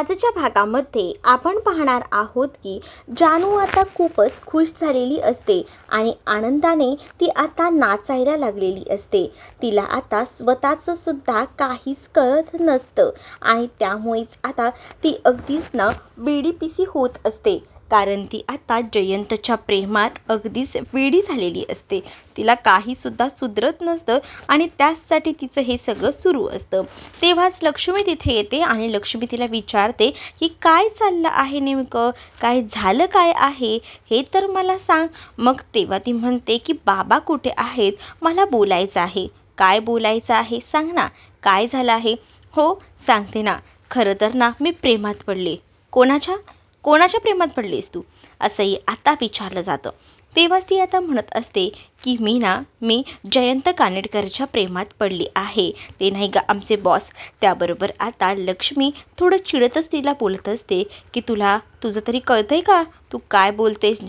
आजच्या भागामध्ये आपण पाहणार आहोत की जानू आता खूपच खुश झालेली असते आणि आनंदाने ती आता नाचायला लागलेली असते। तिला आता स्वतःचं सुद्धा काहीच कळत नसतं आणि त्यामुळेच आता ती अगदीच ना वेडीपिसी होत असते, कारण ती आता जयंतच्या प्रेमात अगदीच वेडी झालेली असते। तिला काहीसुद्धा सुधरत नसतं आणि त्याचसाठी तिचं हे सगळं सुरू असतं। तेव्हाच लक्ष्मी तिथे येते आणि लक्ष्मी तिला विचारते की काय चाललं आहे नेमकं, काय झालं काय आहे हे तर मला सांग। मग तेव्हा ती म्हणते की बाबा कुठे आहेत, मला बोलायचं आहे। काय बोलायचं आहे सांग ना, काय झालं आहे? हो सांगते ना, खरं तर ना मी प्रेमात पडले। कोणाच्या प्रेमात पडलीस तू, असंही आता विचारलं जातं। तेव्हाच ती आता म्हणत असते की मी जयंत कानेटकरच्या प्रेमात पडली आहे, ते नाही का आमचे बॉस। त्याबरोबर आता लक्ष्मी थोडं चिडतच तिला बोलत असते की तुझं तरी कळतंय का, तू काय बोलतेस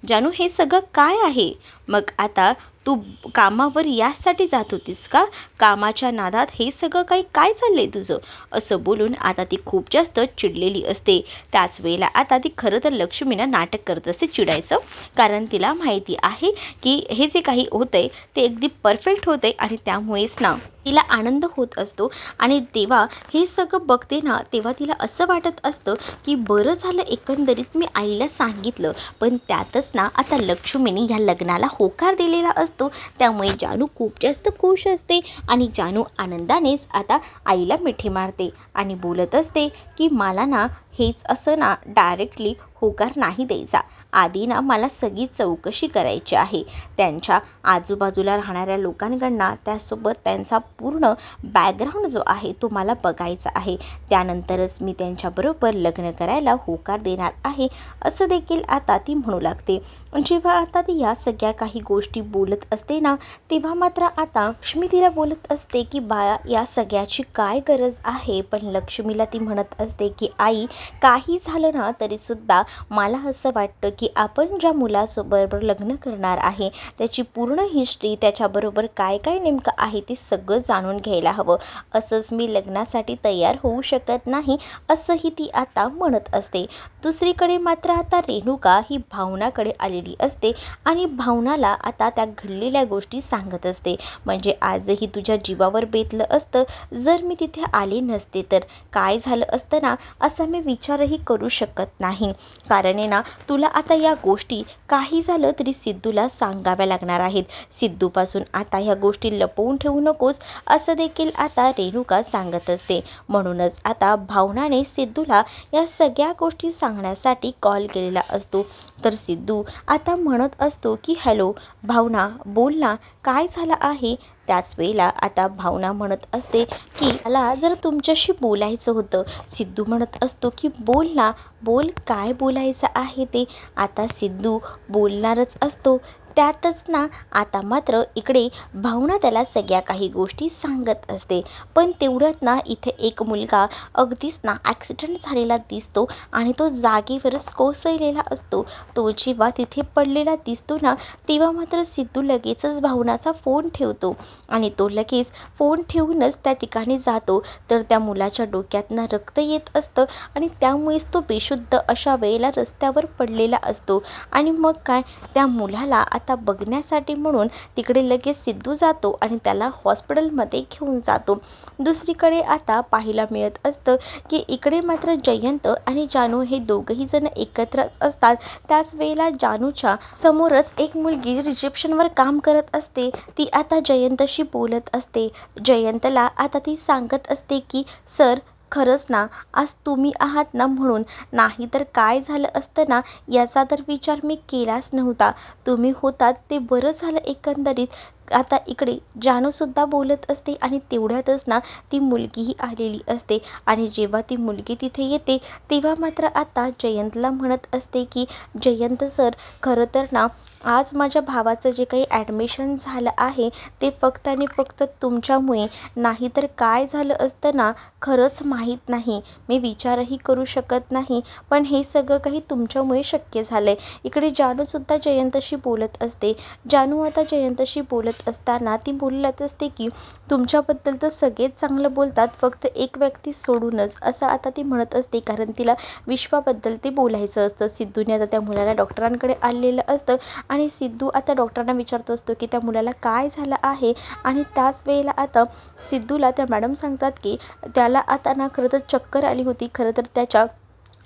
जानू हे सगळं काय आहे? मग आता तू कामावर यासाठी जात होतीस का, कामाच्या नादात हे सगळं काय चाललंय तुझं, असं बोलून आता ती खूप जास्त चिडलेली असते। त्याच वेळेला आता ती खरं तर लक्ष्मीना नाटक करत असते चिडायचं, कारण तिला माहिती आहे की हे जे काही होतंय ते अगदी परफेक्ट होतंय आणि त्यामुळेच ना तिला आनंद होत असतो। आणि तेव्हा हे सगळं बघते ना, तेव्हा तिला असं वाटत असतं की बरं झालं एकंदरीत मी आईला सांगितलं, पण त्यातच ना आता लक्ष्मीने ह्या लग्नाला होकार दिलेला असतो। त्यामुळे जानू खूप जास्त खुश असते आणि जानू आनंदानेच आता आईला मिठी मारते आणि बोलत असते की मला ना हेच असं ना डायरेक्टली होकार नाही द्यायचा, आधी ना मला सगळी चौकशी करायची आहे। त्यांच्या आजूबाजूला राहणाऱ्या लोकांकडनं, त्यासोबत त्यांचा पूर्ण बॅकग्राऊंड जो आहे तो मला बघायचा आहे, त्यानंतरच मी त्यांच्याबरोबर लग्न करायला होकार देणार आहे, असं देखील आता ती म्हणू लागते। जेव्हा आता ती या सगळ्या काही गोष्टी बोलत असते ना, तेव्हा मात्र आता लक्ष्मी तिला बोलत असते की बाळा या सगळ्याची काय गरज आहे। पण लक्ष्मीला ती म्हणत असते की आई काही झालं ना तरीसुद्धा मला असं वाटतं की आपण ज्या मुलासोबत लग्न करणार आहे त्याची पूर्ण हिस्ट्री, त्याच्याबरोबर काय काय नेमकं आहे ते सगळं जाणून घ्यायला हवं, असंच मी लग्नासाठी तयार होऊ शकत नाही, असंही ती आता म्हणत असते। दुसरीकडे मात्र आता रेणुका ही भावनाकडे आलेली असते आणि भावनाला आता त्या घडलेल्या गोष्टी सांगत असते। म्हणजे आजही तुझ्या जीवावर बेतलं असतं, जर मी तिथे आले नसते तर काय झालं असतं ना, असा मी विचारही करू शकत नाही, कारण आहे ना तुला आता या गोष्टी काही झालं तरी सिद्धूला सांगाव्या लागणार आहेत। सिद्धूपासून आता ह्या गोष्टी लपवून ठेवू नकोस, असं देखील आता रेणुका सांगत असते। म्हणूनच आता भावनाने सिद्धूला या सगळ्या गोष्टी सांगण्यासाठी कॉल केलेला असतो। तर सिद्धू आता म्हणत असतो की हॅलो भावना, बोल ना, काय झालं आहे? त्याच वेळेला आता भावना म्हणत असते की मला जर तुमच्याशी बोलायचं होतं। सिद्धू म्हणत असतो की बोल ना, बोल काय बोलायचं आहे ते। आता सिद्धू बोलणारच असतो, त्यातच ना आता मात्र इकडे भावना त्याला सगळ्या काही गोष्टी सांगत असते। पण तेवढ्यात ना इथे एक मुलगा अगदीच ना ॲक्सिडेंट झालेला दिसतो आणि तो जागेवरच कोसळलेला असतो। तो जेव्हा तिथे पडलेला दिसतो ना, तेव्हा मात्र सिद्धू लगेचच भावनाचा फोन ठेवतो आणि तो लगेच फोन ठेवूनच त्या ठिकाणी जातो। तर त्या मुलाच्या डोक्यातनं रक्त येत असतं आणि त्यामुळेच तो बेशुद्ध अशा वेळेला रस्त्यावर पडलेला असतो। आणि मग काय, त्या मुलाला आता बघण्यासाठी म्हणून तिकडे लगेच सिद्धू जातो आणि त्याला हॉस्पिटलमध्ये घेऊन जातो। दुसरीकडे आता पाहायला मिळत असतं की इकडे मात्र जयंत आणि जानू हे दोघंही जण एकत्रच असतात। त्याच वेळेला जानूच्या समोरच एक मुलगी रिसेप्शनवर काम करत असते, ती आता जयंतशी बोलत असते। जयंतला आता ती सांगत असते की सर खरंच ना आज तुम्ही आहात ना, म्हणून नाही तर काय झालं असतं ना याचा तर विचार मी केलाच नव्हता, तुम्ही होतात ते बरं झालं एकंदरीत। आता इकडे जानूसुद्धा बोलत असते आणि तेवढ्यातच ना ती मुलगीही आलेली असते आणि जेव्हा ती मुलगी तिथे येते तेव्हा मात्र आता जयंतला म्हणत असते की जयंत सर खरं तर ना आज माझ्या भावाचं जे काही ॲडमिशन झालं आहे ते फक्त आणि फक्त तुमच्यामुळे, नाहीतर काय झालं असतं ना खरंच माहीत नाही. मी विचारही करू शकत नाही, पण हे सगळं काही तुमच्यामुळे शक्य झालं आहे. इकडे जानूसुद्धा जयंतशी बोलत असते. जानू आता जयंतशी बोलत असताना ती बोलत असते की तुमच्याबद्दल तर सगळेच चांगलं बोलतात, फक्त एक व्यक्ती सोडूनच, असं आता ती म्हणत असते. कारण तिला विश्वाबद्दल ते बोलायचं असतं. सिद्धूने आता त्या मुलाला डॉक्टरांकडे आणलेलं असतं आणि सिद्धू आता डॉक्टरांना विचारत असतो की त्या मुलाला काय झालं आहे. आणि त्याच वेळेला आता सिद्धूला त्या मॅडम सांगतात की त्याला आता ना खरं तर चक्कर आली होती, खरं तर त्याच्या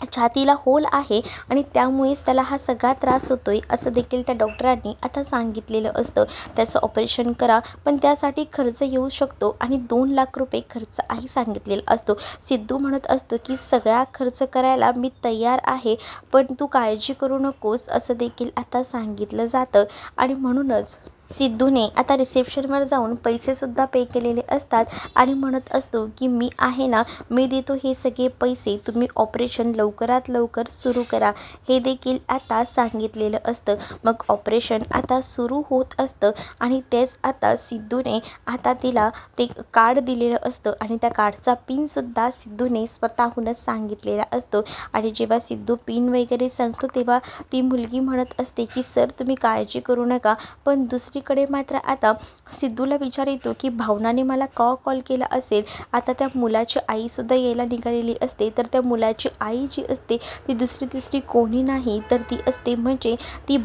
छातीला होल आहे आणि त्यामुळेच त्याला हा सगळा त्रास होतो आहे, असं देखील त्या डॉक्टरांनी आता सांगितलेलं असतं. त्याचं ऑपरेशन करा, पण त्यासाठी खर्च येऊ शकतो आणि 2 लाख रुपये खर्च आहे सांगितलेला असतो. सिद्धू म्हणत असतो की सगळा खर्च करायला मी तयार आहे, पण तू काळजी करू नकोस, असं देखील आता सांगितलं जातं. आणि म्हणूनच सिद्धूने आता रिसेप्शनवर जाऊन पैसेसुद्धा पे केलेले असतात आणि म्हणत असतो की मी आहे ना, मी देतो हे सगळे पैसे, तुम्ही ऑपरेशन लवकरात लवकर सुरू करा, हे देखील आता सांगितलेलं असतं. मग ऑपरेशन आता सुरू होत असतं आणि तेच आता सिद्धूने आता तिला ते कार्ड दिलेलं असतं आणि त्या कार्डचा पिनसुद्धा सिद्धूने स्वतःहूनच सांगितलेला असतो. आणि जेव्हा सिद्धू पिन वगैरे सांगतो तेव्हा ती मुलगी म्हणत असते की सर तुम्ही काळजी करू नका. पण दुसरीकडे मात्र आता सिद्धूला विचार येतो की भावनाने मला कॉल केला असेल. आता त्या मुलाची आईसुद्धा यायला निघालेली असते, तर त्या मुलाची आई जी असते ती दुसरी तिसरी कोणी नाही तर ती असते म्हणजे ती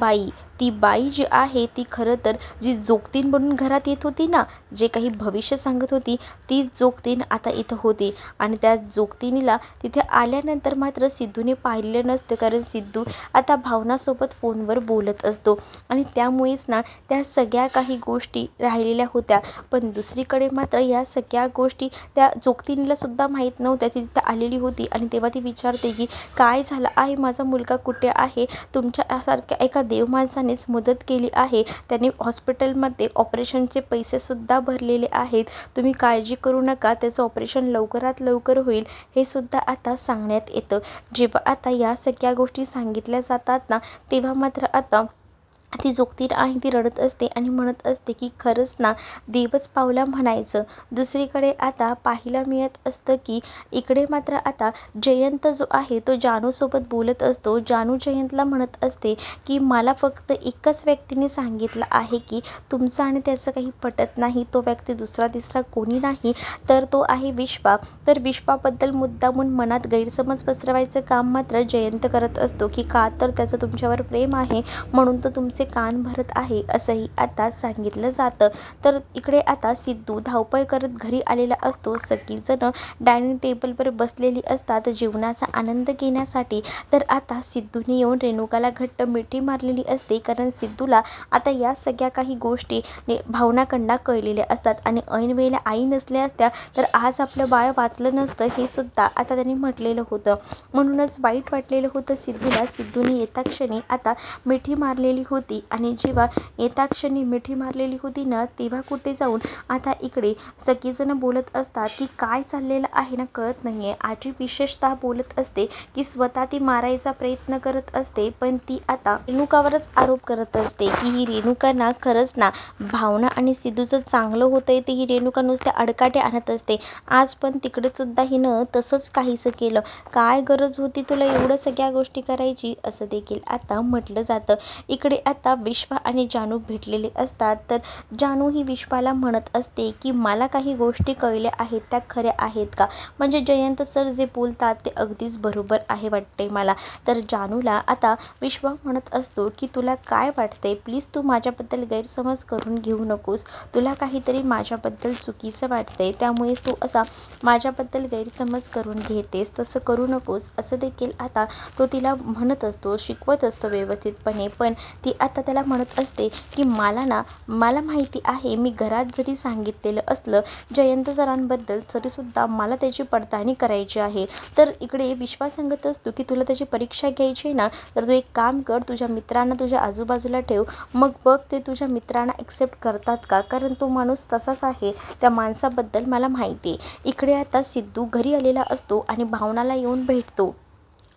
बाई जी आहे ती खरं तर जी जोगतीन बनून घरात येत होती ना, जे काही भविष्य सांगत होती, ती जोगतीन आता इथं होती. आणि त्या जोगतीनीला तिथे आल्यानंतर मात्र सिद्धूने पाहिलेलं नसतं, कारण सिद्धू आता भावनासोबत फोनवर बोलत असतो आणि त्यामुळेच ना त्या सगळ्या काही गोष्टी राहिलेल्या होत्या. पण दुसरीकडे मात्र या सगळ्या गोष्टी त्या जोगतीनीलासुद्धा माहीत नव्हत्या. ती तिथं आलेली होती आणि तेव्हा ती विचारते की काय झालं आहे, माझा मुलगा कुठे आहे, तुमच्यासारख्या एका देवमाणसानेच मदत केली आहे, त्याने हॉस्पिटलमध्ये ऑपरेशनचे पैसेसुद्धा भरलेले आहेत, तुम्ही काळजी करू नका, त्याचं ऑपरेशन लवकरात लवकर होईल, हे सुद्धा आता सांगण्यात येतं. जेव्हा आता या सगळ्या गोष्टी सांगितल्या जातात ना, तेव्हा मात्र आता ती जोगतीन आहे ती रडत असते आणि म्हणत असते की खरंच ना देवच पावला म्हणायचं. दुसरीकडे आता पाहायला मिळत असतं की इकडे मात्र आता जयंत जो आहे तो जानूसोबत बोलत असतो. जानू जयंतला म्हणत असते की मला फक्त एकच व्यक्तीने सांगितलं आहे की तुमचं आणि त्याचं काही पटत नाही, तो व्यक्ती दुसरा तिसरा कोणी नाही तर तो आहे विश्वा. तर विश्वाबद्दल मुद्दामून मनात गैरसमज पसरवायचं काम मात्र जयंत करत असतो की का तर त्याचं तुमच्यावर प्रेम आहे म्हणून तो तुमचे कान भरत आहे, असंही आता सांगितलं जातं. तर इकडे आता सिद्धू धावपळ करत घरी आलेला असतो. सगळीजणं डायनिंग टेबलवर बसलेली असतात जेवणाचा आनंद घेण्यासाठी. तर आता सिद्धूने येऊन रेणुकाला घट्ट मिठी मारलेली असते, कारण सिद्धूला आता या सगळ्या काही गोष्टी भावनाकडनं कळलेल्या असतात आणि ऐन वेळेला आई नसल्या असत्या तर आज आपलं बाळ वाचलं नसतं, हे सुद्धा आता त्यांनी म्हटलेलं होतं. म्हणूनच वाईट वाटलेलं होतं सिद्धूला. सिद्धूने येता क्षणी आता मिठी मारलेली होती आणि जेव्हा येता क्षणी मिठी मारलेली होती ना, तेव्हा कुठे जाऊन आता इकडे सगळेजण बोलत असतात की काय चाललेलं आहे ना कळत नाही आहे. आजी विशेषतः बोलत असते की स्वतः ती मारायचा प्रयत्न करत असते, पण ती आता रेणुकावरच आरोप करत असते की ही रेणुका ना खरंच ना भावना आणि सिद्धूचं चांगलं होतं आहे ते ही रेणुका नुसत्या अडकाटे आणत असते. आज पण तिकडे सुद्धा हिनं तसंच काहीसं केलं, काय गरज होती तुला एवढं सगळ्या गोष्टी करायची, असं देखील आता म्हटलं जातं. इकडे आता विश्वा आणि जानू भेटलेले असतात. तर जानू ही विश्वाला म्हणत असते की मला काही गोष्टी कळल्या आहेत त्या खऱ्या आहेत का, म्हणजे जयंत सर जे बोलतात ते अगदीच बरोबर आहे वाटते मला. तर जानूला आता विश्वा म्हणत असतो की तुला काय वाटते, प्लीज तू माझ्याबद्दल गैरसमज करून घेऊ नकोस, तुला काहीतरी माझ्याबद्दल चुकीचं वाटतंय त्यामुळेच तू असा माझ्याबद्दल गैरसमज करून घेतेस, तसं करू नकोस, असं देखील आता तो तिला म्हणत असतो, शिकवत असतो व्यवस्थितपणे. पण ती आता त्याला म्हणत असते की मला माहिती आहे, मी घरात जरी सांगितलेलं असलं जयंत सरांबद्दल तरीसुद्धा मला त्याची पडताळणी करायची आहे. तर इकडे विश्वास सांगत असतो की तुला त्याची परीक्षा घ्यायची आहे ना, तर तू एक काम कर, तुझ्या मित्रांना तुझ्या आजूबाजूला ठेव, मग बघ ते तुझ्या मित्रांना ॲक्सेप्ट करतात का, कारण तो माणूस तसाच आहे, त्या माणसाबद्दल मला माहिती आहे. इकडे आता सिद्धू घरी आलेला असतो आणि भावनाला येऊन भेटतो.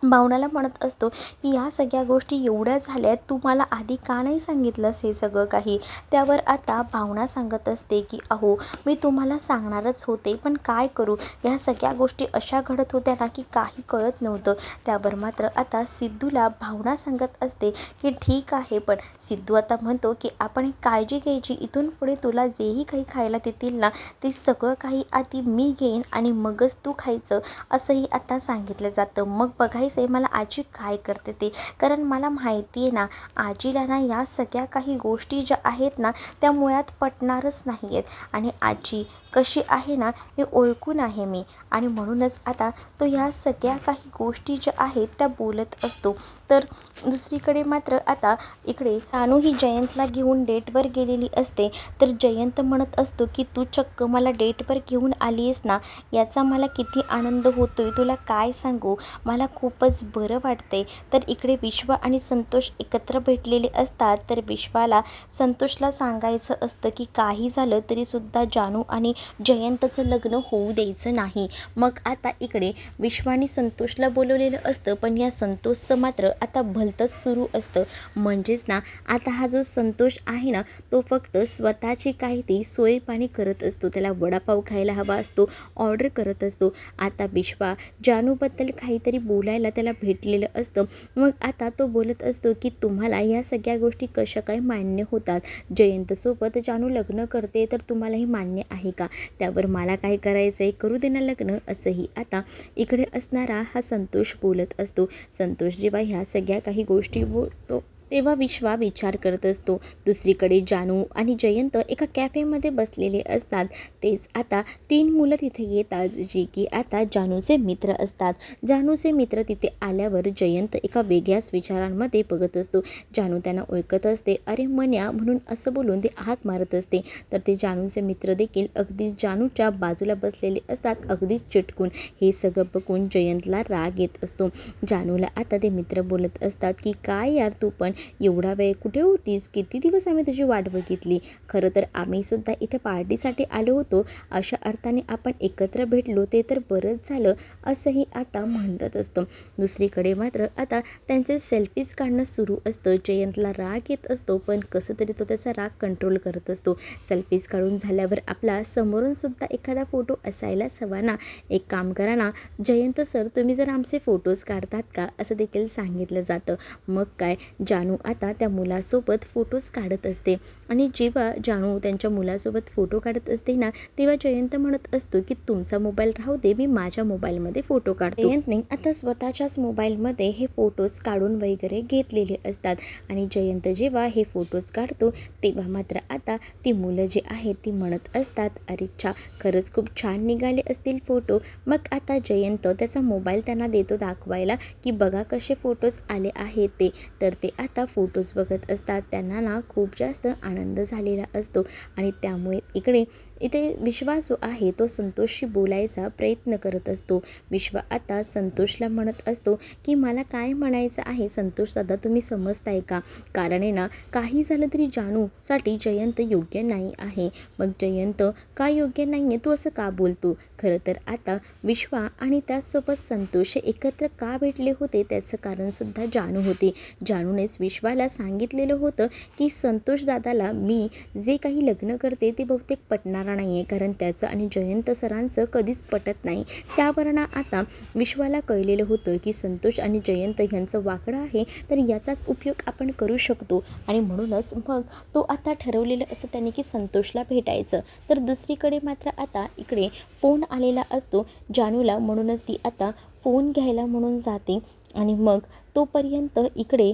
भावनाला म्हणत असतो की या सगळ्या गोष्टी एवढ्या झाल्यात, तू मला आधी का नाही सांगितलंस हे सगळं काही. त्यावर आता भावना सांगत असते की अहो, मी तुम्हाला सांगणारच होते, पण काय करू, ह्या सगळ्या गोष्टी अशा घडत होत्या ना की काही कळत नव्हतं. त्यावर मात्र आता सिद्धूला भावना सांगत असते की ठीक आहे, पण सिद्धू आता म्हणतो की आपण एक काळजी घ्यायची, इथून पुढे तुला जेही काही खायला देतील ना, ते सगळं काही आधी मी घेईन आणि मगच तू खायचं, असंही आता सांगितलं जातं. मग बघायचं आहे मला आजी काय करते ते, कारण मला माहिती आहे ना, आजीला ना या सगळ्या काही गोष्टी ज्या आहेत ना, त्या मुळात पटणारच नाही आहेत आणि आजी कशी आहे ना हे ओळखून आहे मी, आणि म्हणूनच आता तो ह्या सगळ्या काही गोष्टी ज्या आहेत त्या बोलत असतो. तर दुसरीकडे मात्र आता इकडे जानू ही जयंतला घेऊन डेटवर गेलेली असते. तर जयंत म्हणत असतो की तू चक्क मला डेटवर घेऊन आली आहेस ना, याचा मला किती आनंद होतोय तुला काय सांगू, मला खूपच बरं वाटते. तर इकडे विश्वा आणि संतोष एकत्र भेटलेले असतात. तर विश्वाला संतोषला सांगायचं असतं की काही झालं तरीसुद्धा जानू आणि जयंतचं लग्न होऊ द्यायचं नाही. मग आता इकडे विश्वाने संतोषला बोलवलेलं असतं, पण या संतोषचं मात्र आता भलतंच सुरू असतं. म्हणजेच ना, आता हा जो संतोष आहे ना, तो फक्त स्वतःची काही ती सोयपाणी करत असतो. त्याला वडापाव खायला हवा असतो, ऑर्डर करत असतो. आता विश्वा जानूबद्दल काहीतरी बोलायला त्याला भेटलेलं असतं. मग आता तो बोलत असतो की तुम्हाला या सगळ्या गोष्टी कशा काय मान्य होतात, जयंतसोबत जानू लग्न करते तर तुम्हालाही मान्य आहे का, त्यावर मला काय करायचं आहे, करू दे ना लग्न, असंही आता इकडे असणारा हा संतोष बोलत असतो. संतोष जेव्हा ह्या सगळ्या काही गोष्टी बोलतो तेव्हा विश्वा विचार करत असतो. दुसरीकडे जानू आणि जयंत एका कॅफेमध्ये बसलेले असतात. तेच आता 3 मुलं तिथे येतात, जी की आता जानूचे मित्र असतात. जानूचे मित्र तिथे आल्यावर जयंत एका वेगळ्याच विचारांमध्ये बघत असतो. जानू त्यांना ओळखत असते, अरे मन्या म्हणून असं बोलून ते हाक मारत असते. तर ते जानूचे मित्र देखील अगदी जानूच्या बाजूला बसलेले असतात, अगदीच चिटकून. हे सगळं बघून जयंतला राग येत असतो. जानूला आता ते मित्र बोलत असतात की काय यार, तू पण एवढा वेळ कुठे होतीस, किती दिवस आम्ही तुझी वाट बघितली, खरं तर आम्ही सुद्धा इथे पार्टीसाठी आलो होतो, अशा अर्थाने आपण एकत्र भेटलो ते तर बरंच झालं, असंही आता म्हणत असतो. दुसरीकडे मात्र आता त्यांचे सेल्फीज काढणं सुरू असतं. जयंतला राग येत असतो, पण कसं तरी तो त्याचा राग कंट्रोल करत असतो. सेल्फीज काढून झाल्यावर आपला समोरून सुद्धा एखादा फोटो असायलाच हवा ना, एक काम करा ना जयंत सर, तुम्ही जर आमचे फोटोज काढतात का, असं देखील सांगितलं जातं. मग काय, जानू आता त्या मुलासोबत फोटोज काढत असते आणि जेव्हा जानू त्यांच्या मुलासोबत फोटो काढत असते ना, तेव्हा जयंत म्हणत असतो की तुमचा मोबाईल राहू दे, मी माझ्या मोबाईलमध्ये फोटो काढतो. जयंतने आता स्वतःच्याच मोबाईलमध्ये हे फोटोज काढून वगैरे घेतलेले असतात आणि जयंत जेव्हा हे फोटोज काढतो तेव्हा मात्र आता ती मुलं जी आहेत ती म्हणत असतात, अरे छा, खरंच खूप छान निघाले असतील फोटो. मग आता जयंत त्याचा मोबाईल त्यांना देतो दाखवायला की बघा कसे फोटोज आले आहेत ते. तर ते आता फोटोज बघत असतात. त्यांना ना खूप जास्त आनंद झालेला असतो आणि त्यामुळे इथे विश्वा जो आहे तो संतोषशी बोलायचा प्रयत्न करत असतो. विश्वा आता संतोषला म्हणत असतो की मला काय म्हणायचं आहे संतोष दादा, तुम्ही समजताय का, कारण आहे ना, काही झालं तरी जानूसाठी जयंत योग्य नाही आहे. मग जयंत का योग्य नाही आहे, तू असं का बोलतो, खरं तर आता विश्वा आणि त्याचसोबत संतोष एकत्र का भेटले होते त्याचं कारणसुद्धा जानू होती. जानूनेच विश्वाला सांगितलेलं होतं की संतोष दादाला मी जे काही लग्न करते ते बहुतेक पटणारा नाही आहे, कारण त्याचं आणि जयंत सरांचं कधीच पटत नाही. त्यावरनं आता विश्वाला कळलेलं होतं की संतोष आणि जयंत ह्यांचं वाकडं आहे, तर याचाच उपयोग आपण करू शकतो आणि म्हणूनच मग तो आता ठरवलेलं असतं त्याने की संतोषला भेटायचं. तर दुसरीकडे मात्र आता इकडे फोन आलेला असतो जानूला, म्हणूनच ती आता फोन घ्यायला म्हणून जाते आणि मग तोपर्यंत इकडे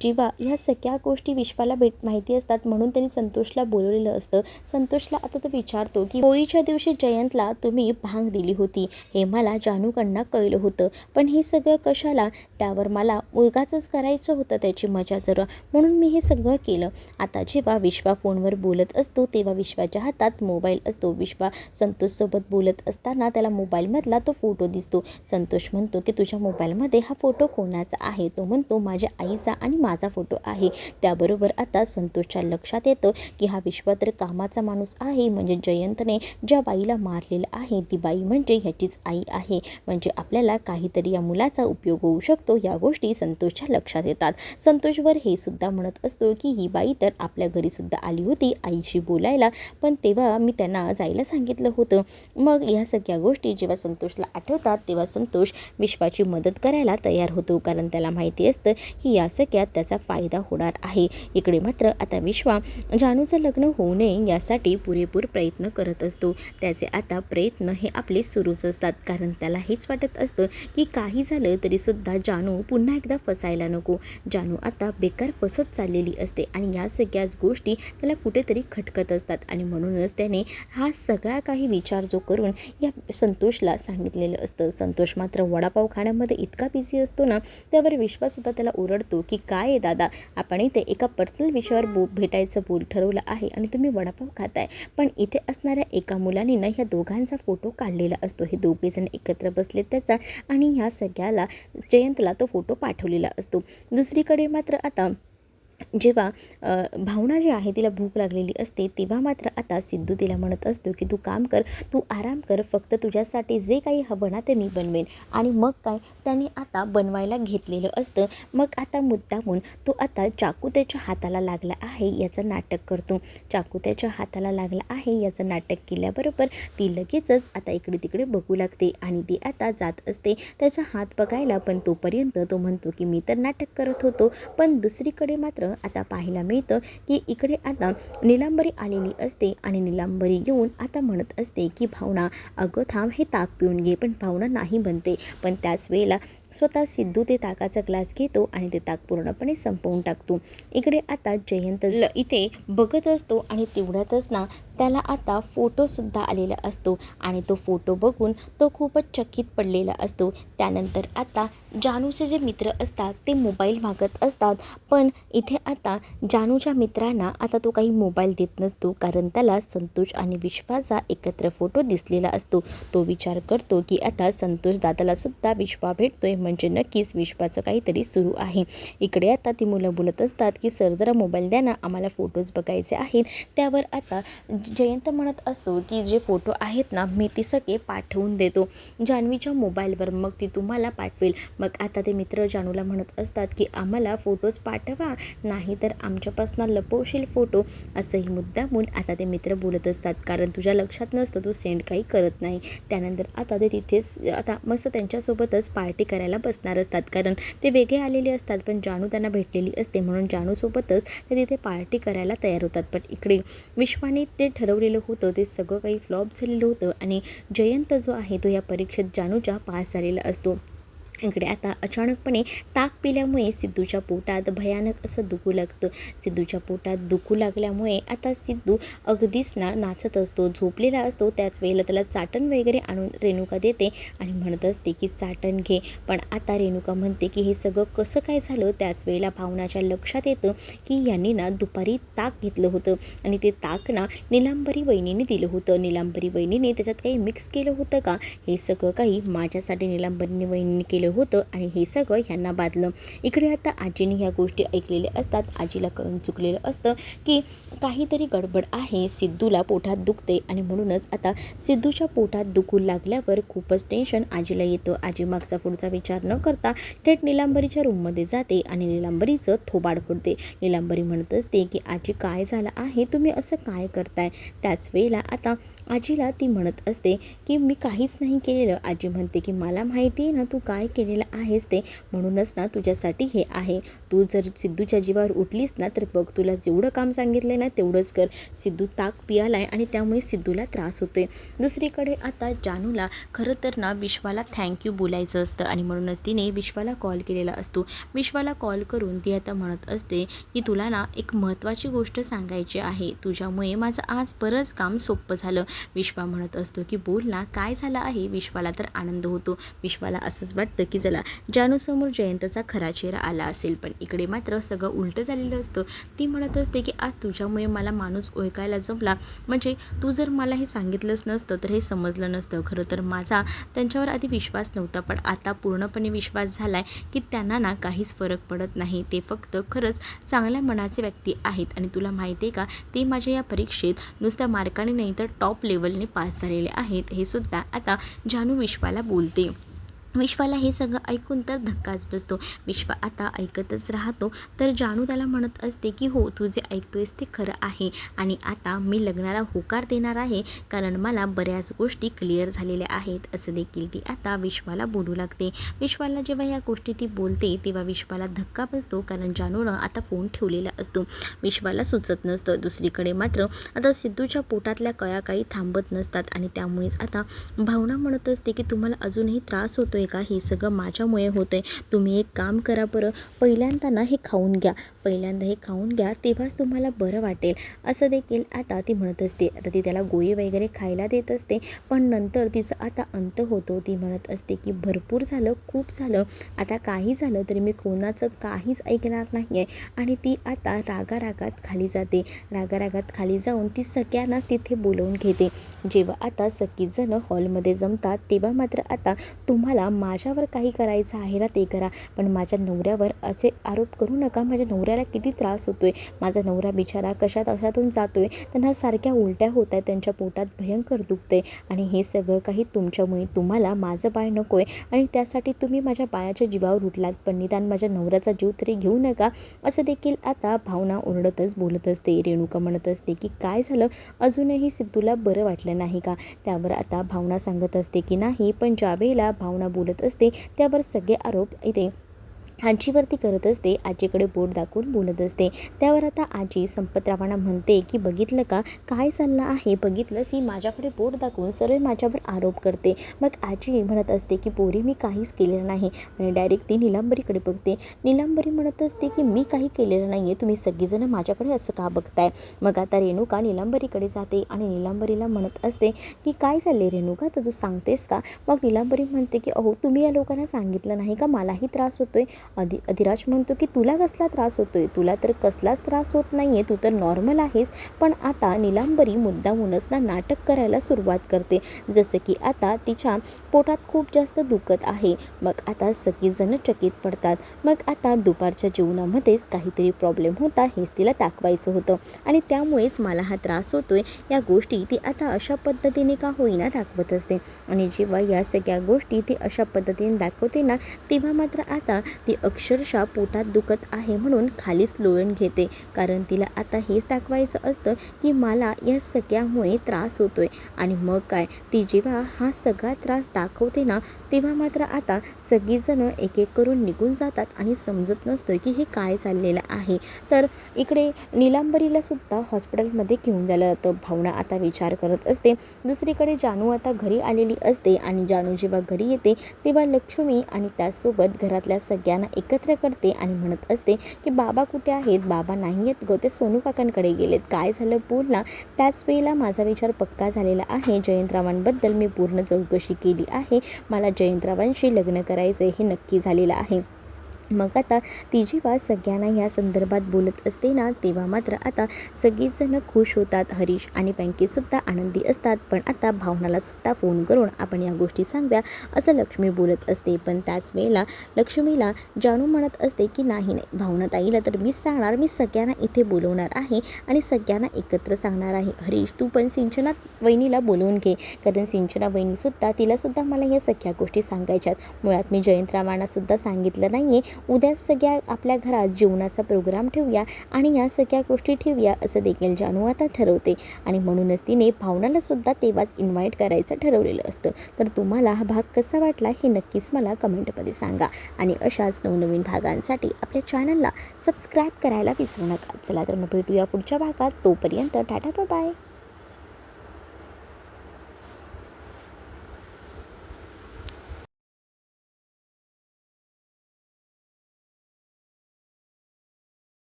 जेव्हा ह्या सगळ्या गोष्टी विश्वाला माहिती असतात म्हणून त्यांनी संतोषला बोलवलेलं असतं. संतोषला आता तो विचारतो की होळीच्या दिवशी जयंतला तुम्ही भांग दिली होती, हे मला जानूकडनं कळलं होतं, पण हे सगळं कशाला, त्यावर मला उगाचच करायचं होतं त्याची मजा जरा, म्हणून मी हे सगळं केलं. आता जेव्हा विश्वा फोनवर बोलत असतो तेव्हा विश्वाच्या हातात मोबाईल असतो. विश्वा संतोषसोबत बोलत असताना त्याला मोबाईलमधला तो फोटो दिसतो. संतोष म्हणतो की तुझ्या मोबाईलमध्ये हा फोटो कोणाचा आहे, आहे. तो म्हणतो माझ्या आईचा आणि माझा फोटो आहे. त्याबरोबर आता संतोषच्या लक्षात येतं की हा विश्वा तर कामाचा माणूस आहे, म्हणजे जयंतने ज्या बाईला मारलेलं आहे ती बाई म्हणजे ह्याचीच आई आहे, म्हणजे आपल्याला काहीतरी या मुलाचा उपयोग होऊ शकतो. या गोष्टी संतोषच्या लक्षात येतात. संतोषवर हे सुद्धा म्हणत असतो की ही बाई तर आपल्या घरी सुद्धा आली होती आईशी बोलायला, पण तेव्हा मी त्यांना जायला सांगितलं होतं. मग ह्या सगळ्या गोष्टी जेव्हा संतोषला आठवतात तेव्हा संतोष विश्वाची मदत करायला तयार होतो, कारण त्याला माहिती असतं की या सगळ्यात त्याचा फायदा होणार आहे. इकडे मात्र आता विश्वा जानूचं लग्न होऊ नये यासाठी पुरेपूर प्रयत्न करत असतो. त्याचे आता प्रयत्न हे आपले सुरूच असतात, कारण त्याला हेच वाटत असतं की काही झालं तरीसुद्धा जानू पुन्हा एकदा फसायला नको. जानू आता बेकार फसत चाललेली असते आणि या सगळ्याच गोष्टी त्याला कुठेतरी खटकत असतात आणि म्हणूनच त्याने हा सगळा काही विचार जो करून या संतोषला सांगितलेलं असतं. संतोष मात्र वडापाव खाण्यामध्ये इतका बिझी असतो ना, त्यावर विश्वाससुद्धा त्याला ओरडतो की काय आहे दादा, आपण इथे एका पर्सनल विषयावर भेटायचं ठरवलं आहे आणि तुम्ही वडापाव खाताय. पण इथे असणाऱ्या एका मुलाने ना ह्या दोघांचा फोटो काढलेला असतो. हे दोघेजण एकत्र बसले त्याचा आणि ह्या सगळ्याला जयंतला तो फोटो पाठवलेला असतो. दुसरीकडे मात्र आता जेव्हा भावना जी आहे तिला भूक लागलेली असते तेव्हा मात्र आता सिद्धू तिला म्हणत असतो की तू काम कर, तू आराम कर, फक्त तुझ्यासाठी जे काही हवं ना ते मी बनवेन. आणि मग काय त्याने आता बनवायला घेतलेलं असतं. मग आता मुद्दामून तो आता चाकू त्याच्या हाताला लागला आहे याचं नाटक करतो. चाकू त्याच्या हाताला लागला आहे याचं नाटक केल्याबरोबर ती लगेचच आता इकडे तिकडे बघू लागते आणि ती आता जात असते त्याचा हात बघायला, पण तोपर्यंत तो म्हणतो की मी तर नाटक करत होतो. पण दुसरीकडे मात्र आता पाहायला मिळतं की इकडे आता नीलांबरी आलेली असते आणि नीलांबरी येऊन आता म्हणत असते की भावना अगं थांब, हे ताक पिऊन घे. पण भावना नाही बनते, पण त्याच वेळेला स्वतः सिद्धू ते ताकाचा ग्लास घेतो आणि ते ताक पूर्णपणे संपवून टाकतो. इकडे आता जयंत इथे बघत असतो आणि तेवढ्यातच ना त्याला आता फोटोसुद्धा आलेला असतो आणि तो फोटो बघून तो खूपच चकित पडलेला असतो. त्यानंतर आता जानूचे जे मित्र असतात ते मोबाईल मागत असतात, पण इथे आता जानूच्या मित्रांना आता तो काही मोबाईल देत नसतो, कारण त्याला संतोष आणि विश्वाचा एकत्र फोटो दिसलेला असतो. तो विचार करतो की आता संतोष दादाला सुद्धा विश्वा भेटतोय, म्हणजे नक्कीच विश्वाचं काहीतरी सुरू आहे. इकडे आता ती मुलं बोलत असतात की सर जरा मोबाईल द्या ना, आम्हाला फोटोज बघायचे आहेत. त्यावर आता जयंत म्हणत असतो की जे फोटो आहेत ना मी ती सगळे पाठवून देतो जान्हवीच्या मोबाईलवर, मग ती तुम्हाला पाठवेल. मग आता ते मित्र जानूला म्हणत असतात की आम्हाला फोटोज पाठवा, नाही तर आमच्यापासून लपवशील फोटो, असंही मुद्दामून आता ते मित्र बोलत असतात, कारण तुझ्या लक्षात नसतं तू सेंड काही करत नाही. त्यानंतर आता ते तिथेच आता मस्त त्यांच्यासोबतच पार्टी करायला बसणार असतात, कारण ते वेगळे आलेले असतात पण जानू त्यांना भेटलेली असते, म्हणून जानूसोबतच ते तिथे पार्टी करायला तयार होतात. पण इकडे विश्वाने ते ठरवलेलं होतं ते सगळं काही फ्लॉप झालेलं होतं आणि जयंत जो आहे तो या परीक्षेत जानूच्या पास झालेला असतो. इकडे आता अचानकपणे ताक पिल्यामुळे सिद्धूच्या पोटात भयानक असं दुखू लागतं. सिद्धूच्या पोटात दुखू लागल्यामुळे आता सिद्धू अगदीच नाचत असतो, झोपलेला असतो. त्याच वेळेला त्याला चाटण वगैरे आणून रेणुका देते आणि म्हणत असते की चाटण घे. पण आता रेणुका म्हणते की हे सगळं कसं काय झालं. त्याच वेळेला भावनाच्या लक्षात येतं की यांनी दुपारी ताक घेतलं होतं आणि ते ताक नीलांबरी वहिनीने दिलं होतं. नीलांबरी वहिनीने त्याच्यात काही मिक्स केलं होतं का, हे सगळं काही माझ्यासाठी नीलांबरी वहिनीने केलं होतं आणि हे सगळं ह्यांना बाधलं. इकडे आता आजीने ह्या गोष्टी ऐकलेल्या असतात. आजीला कळून चुकलेलं असतं की काहीतरी गडबड आहे, सिद्धूला पोटात दुखते आणि म्हणूनच आता सिद्धूच्या पोटात दुखू लागल्यावर खूपच टेन्शन आजीला येतं. आजी मागचा पुढचा विचार न करता थेट नीलांबरीच्या रूममध्ये जाते आणि नीलांबरीचं थोबाड फोडते. नीलांबरी म्हणत असते की आजी काय झालं आहे, तुम्ही असं काय करताय. त्याच वेळेला आता आजीला ती म्हणत असते की मी काहीच नाही केलेलं. आजी म्हणते की मला माहिती आहे ना तू काय केलेलं आहेस ते, म्हणूनच तुझ्यासाठी हे आहे. तू जर सिद्धूच्या जीवावर उठलीस तर बघ, तुला जेवढं काम सांगितलं ना तेवढंच कर. सिद्धू ताक पियालाय आणि त्यामुळे सिद्धूला त्रास होतोय. दुसरीकडे आता जानूला खरं तर विश्वाला थँक्यू बोलायचं असतं आणि म्हणूनच तिने विश्वाला कॉल केलेला असतो. विश्वाला कॉल करून ती आता म्हणत असते की तुला एक महत्त्वाची गोष्ट सांगायची आहे, तुझ्यामुळे माझं आज बरंच काम सोपं झालं. विश्वा म्हणत असतो की बोल ना, काय झालं आहे. विश्वाला तर आनंद होतो. विश्वाला असंच वाटतं की चला जानूसमोर जयंतचा खरा चेहरा आला असेल. पण इकडे मात्र सगळं उलटं झालेलं असतं. ती म्हणत असते की आज तुझ्यामुळे मला माणूस ओळखायला जमला, म्हणजे तू जर मला हे सांगितलंच नसतं तर हे समजलं नसतं. खरं तर माझा त्यांच्यावर आधी विश्वास नव्हता, पण आता पूर्णपणे विश्वास झाला आहे की त्यांना ना काहीच फरक पडत नाही. ते फक्त खरंच चांगल्या मनाचे व्यक्ती आहेत. आणि तुला माहिती आहे का, ते माझ्या या परीक्षेत नुसत्या मार्काने नाही तर टॉप लेवलने पास झालेले आहेत. हे सुद्धा आता जानू विश्वाला बोलते. विश्वाला हे सगळं ऐकून तर धक्काच बसतो. विश्वा आता ऐकतच राहतो. तर जानू त्याला म्हणत असते की हो, तू जे ऐकतोयस ते खरं आहे आणि आता मी लग्नाला होकार देणार आहे, कारण मला बऱ्याच गोष्टी क्लिअर झालेल्या आहेत, असं देखील ती आता विश्वाला बोलू लागते. विश्वाला जेव्हा या गोष्टी ती बोलते तेव्हा विश्वाला धक्का बसतो, कारण जानूनं आता फोन ठेवलेला असतो. विश्वाला सुचत नसतं. दुसरीकडे मात्र आता सिद्धूच्या पोटातल्या कळा काही थांबत नसतात आणि त्यामुळेच आता भावना म्हणत असते की तुम्हाला अजूनही त्रास होतोय का, हे सगळं माझ्यामुळे होतं आहे. तुम्ही एक काम करा बरं, पहिल्यांदा ना हे खाऊन घ्या, पहिल्यांदा हे खाऊन घ्या, तेव्हाच तुम्हाला बरं वाटेल, असं देखील आता ती म्हणत असते. आता ती त्याला गोळी वगैरे खायला देत असते, पण नंतर तिचं आता अंत होतो. ती म्हणत असते की भरपूर झालं, खूप झालं, आता काही झालं तरी मी कोणाचं काहीच ऐकणार नाही आहे. आणि ती आता रागारागात खाली जाते. रागारागात खाली जाऊन ती सगळ्यांनाच तिथे बोलवून घेते. जेव्हा आता सगळीजणं हॉलमध्ये जमतात तेव्हा मात्र आता तुम्हाला माझ्यावर काही करायचं आहे ना ते करा, पण माझ्या नवऱ्यावर असे आरोप करू नका. माझ्या नवऱ्याला किती त्रास होतो आहे, माझा नवरा बिचारा कशात अशातून जातो आहे, त्यांना सारख्या उलट्या होत आहेत, त्यांच्या पोटात भयंकर दुखते आणि हे सगळं काही तुमच्यामुळे. तुम्हाला माझं बाळ नको आहे आणि त्यासाठी तुम्ही माझ्या बाळाच्या जीवावर उठलात, पण निदान माझ्या नवऱ्याचा जीव तरी घेऊ नका, असं देखील आता भावना ओरडतच बोलत असते. रेणुका म्हणत असते की काय झालं, अजूनही सिद्धूला बरं वाटलं नाही का. त्यावर आता भावना सांगत असते की नाही, पण ज्यावेळेला भावना बोलत असते त्यावर सगळे आरोप इथे आजीवरती करत असते. आजीकडे बोट दाखवून बोलत असते. त्यावर आता आजी संपतरावांना म्हणते की बघितलं का काय चाललं आहे, बघितलंस, ही माझ्याकडे बोट दाखवून सर्व माझ्यावर आरोप करते. मग आजी म्हणत असते की पोरी मी काहीच केलेलं नाही आणि डायरेक्ट ती नीलांबरीकडे बघते. नीलांबरी म्हणत असते की मी काही केलेलं नाही आहे, तुम्ही सगळीजण माझ्याकडे असं का बघताय. मग आता रेणुका नीलांबरीकडे जाते आणि नीलांबरीला म्हणत असते की काय चालले रेणुका, तर तू सांगतेस का. मग नीलांबरी म्हणते की अहो, तुम्ही या लोकांना सांगितलं नाही का मलाही त्रास होतोय. अधिराज म्हणतो की तुला कसला त्रास होतोय, तुला तर कसलाच त्रास होत नाही आहे, तू तर नॉर्मल आहेस. पण आता नीलांबरी मुद्दामूनच ना नाटक करायला सुरुवात करते, जसं की आता तिच्या पोटात खूप जास्त दुखत आहे. मग आता सगळीजणं चकित पडतात. मग आता दुपारच्या जेवणामध्येच काहीतरी प्रॉब्लेम होता, हेच तिला दाखवायचं होतं आणि त्यामुळेच मला हा त्रास होतोय, या गोष्टी ती आता अशा पद्धतीने का होईना दाखवत असते. आणि जेव्हा या सगळ्या गोष्टी ती अशा पद्धतीने दाखवते ना, तेव्हा मात्र आता ती अक्षरशः पोटात दुखत आहे म्हणून खालीच लोळून घेते, कारण तिला आता हेच दाखवायचं असतं की मला या सगळ्यामुळे त्रास होतोय. आणि मग काय, ती जेव्हा हा सगळा त्रास दाखवते ना, तेव्हा मात्र आता सगळीजणं एक एक करून निघून जातात आणि समजत नसतं की हे काय चाललेलं आहे. तर इकडे नीलांबरीला सुद्धा हॉस्पिटलमध्ये घेऊन जायला जातं. भावना आता विचार करत असते. दुसरीकडे जानू आता घरी आलेली असते आणि जानू जेव्हा घरी येते तेव्हा लक्ष्मी आणि त्याचसोबत घरातल्या सगळ्यांना एकत्र करते आणि म्हणत असते की बाबा कुठे आहेत, बाबा नाही आहेत गं, ते सोनू काकांकडे गेलेत, काय झालं बोल ना. त्याच वेळेला माझा विचार पक्का झालेला आहे, जयंतरावांबद्दल मी पूर्ण चौकशी केली आहे, मला जयंतरावांशी लग्न करायचं हे नक्की झालेलं आहे. मग आता ती जेव्हा सगळ्यांना या संदर्भात बोलत असते ना, तेव्हा मात्र आता सगळीच जणं खुश होतात. हरीश आणि बँकेसुद्धा आनंदी असतात. पण आता भावनाला सुद्धा फोन करून आपण या गोष्टी सांगूया असं लक्ष्मी बोलत असते. पण त्याच वेळेला लक्ष्मीला जानू म्हणत असते की नाही नाही, भावना ताईला तर मीच सांगणार, मी सगळ्यांना इथे बोलवणार आहे आणि सगळ्यांना एकत्र सांगणार आहे. हरीश तू पण सिंचना वहिनीला बोलवून घे, कारण सिंचना वहिनीसुद्धा तिलासुद्धा मला या सगळ्या गोष्टी सांगायच्यात. मुळात मी जयंतरावांनासुद्धा सांगितलं नाही आहे, उद्या सगळ्या आपल्या घरात जेवणाचा प्रोग्राम ठेवूया आणि या सगळ्या गोष्टी ठेवूया असं देखील जानू आता ठरवते. आणि म्हणूनच तिने भावनाला सुद्धा तेव्हाच इन्व्हाइट करायचं ठरवलेलं असतं. तर तुम्हाला हा भाग कसा वाटला हे नक्कीच मला कमेंटमध्ये सांगा आणि अशाच नवनवीन भागांसाठी आपल्या चॅनलला सबस्क्राईब करायला विसरू नका. चला तर मग भेटूया पुढच्या भागात, तोपर्यंत टाटा बाय बाय.